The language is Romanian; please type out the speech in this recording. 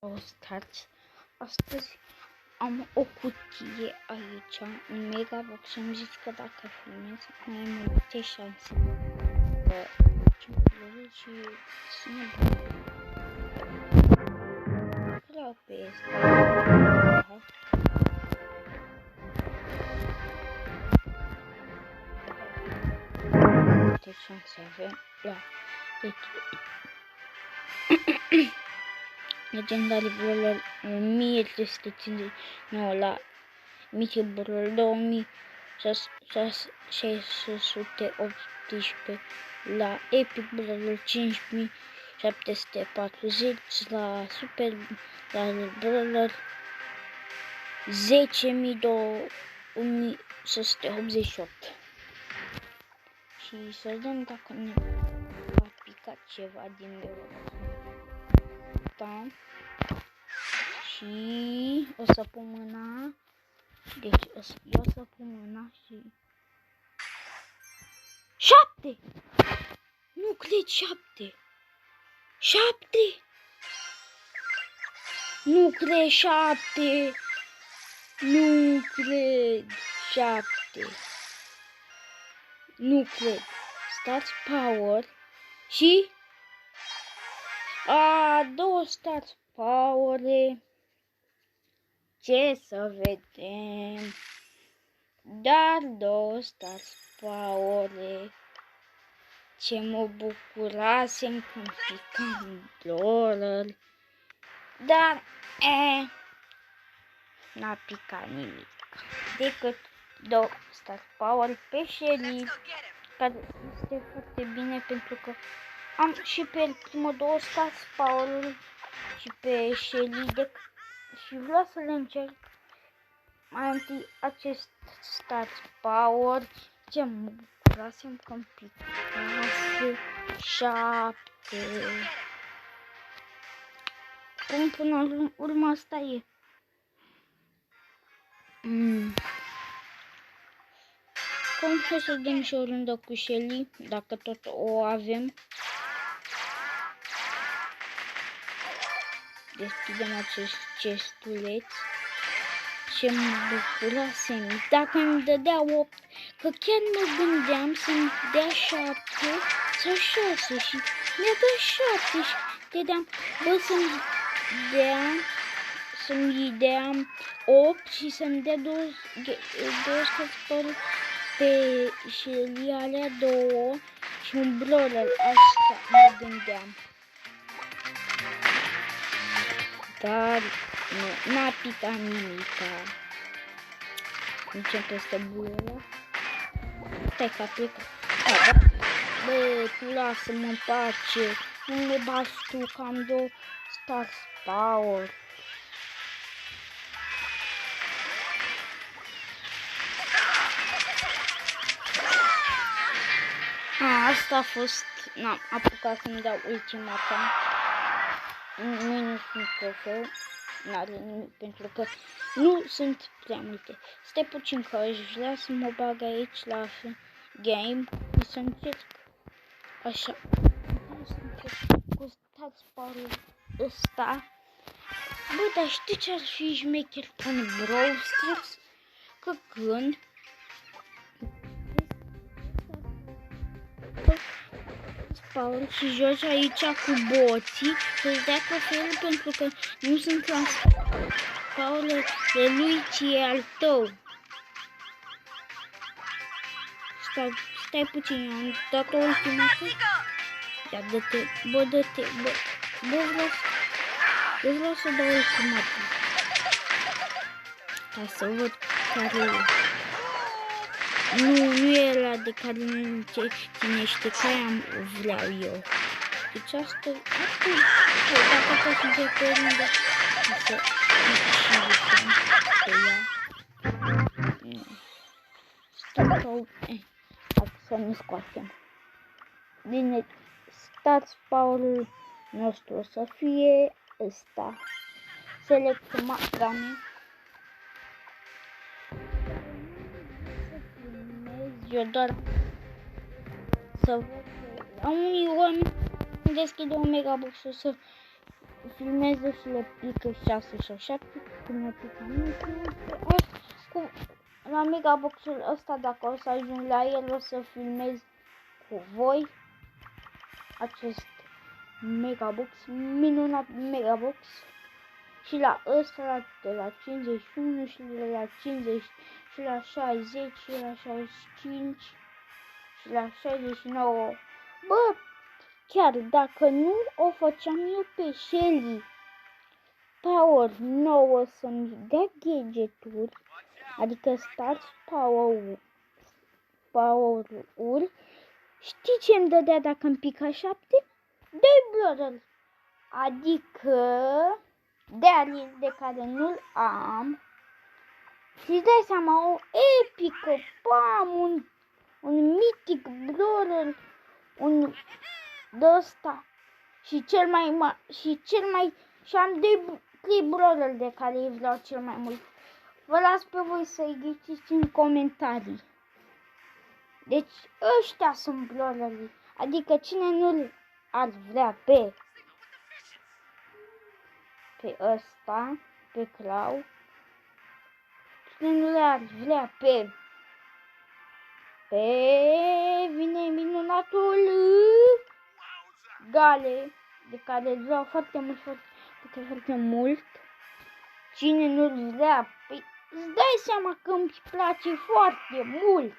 O start. Astăzi am o cutie aici, un Megabox, și am zis că dacă filmez mai am multe șanse. Și sună bine. Vreau pe asta. Multe șanse avem. Da. Deci Legendary Brawler 1359 la Mythic Brawler 2618 la Epic Brawler 5740 la Super Brawler 10688. Și să vedem dacă ne va pica ceva din da. Și o să pun mâna. Deci eu o să pun mâna și 7! Nu cred, 7! 7! Nu cred, 7! Nu cred, 7! Nu cred. Start Power și două Start Power. Ce să vedem? Dar două Start Power. Ce mă bucurasem când picam Brawler. Dar n-a picat nimic decât două Start Power pe Shelly, care este foarte bine pentru că am și pe el primul două Start Power și pe Shelly și vreau să le încerc mai întâi acest Start Power. Ce mă bucurasem când picase 7. Cum până la urmă asta e. Cum să dăm și o rundă cu Shelly, dacă tot o avem. Deschidem acest chestuleț. Ce mă bucurasem. Dacă îmi dădea 8, că chiar mă gândeam să-mi dea 7 sau 6 și mi-a dat 7 și dădeam, să-mi dea 8 și să-mi dea 2 scăpări pe Shelly, alea 2 și un Brawler. Asta mă gândeam. Dar nu, n-a picat nimica. Încep peste bulela. Stai că a plecat. Bă, tu lasă-mă în pace. Nu le bați tu că am două Start Power. Asta a fost. N-am apucat să-mi dau ultimata. Nu sunt trofeu. N-are nimic pentru că nu sunt prea multe. Stai puțin că aș vrea să mă bag aici la game și să încerc așa. Să încerc cu Start Power ăsta. Bă, dar știi ce ar fi șmecher în Brawl Stars? Că când Power și joci aici cu boții, să-ți dea trofeul pentru că nu sunt la Power de lui, ci e al tău. Stai puțin, am dat o ultimată. Ia, dă-te, bă, dă-te, bă, vreau să dau ultimată. Ca să văd care e. Nu e ăla de care nu ținește, că aia vreau eu. Deci asta dacă pot să fie pe rândă, să să ne scoatem. Bine, Start Power-ul nostru o să fie ăsta. Selecționăm game. Eu doar să văd la unii oameni deschide un Megabox să filmeze și le pică 6 sau 7, când le pică mie, la megaboxul ăsta, dacă o să ajung la el, o să filmez cu voi acest megabox, minunat megabox. Și la ăsta de la 51 și de la 50 și la 60 și la 65 și la 69. Bă, chiar dacă nu o făceam eu pe Shelly Power 9 să-mi dea gadgeturi, adică Stars Power-uri, știi ce îmi dădea dacă îmi pica 7? 2 Blurrel, adică Daryl, de care nu-l am. Și-ți dai seama, o epică, bam, un mitic Blurrel, un d-ăsta și și am 3 Blurrel de care îi vreau cel mai mult. Vă las pe voi să-i ghiciți în comentarii. Deci ăștia sunt Blurrelii, adică cine nu-l ar vrea pe ăsta, pe Clau, cine nu le-ar vrea pe vine minunatul Gale, de care îl vreau foarte mult, cine nu-l vrea, păi îți dai seama că îmi place foarte mult.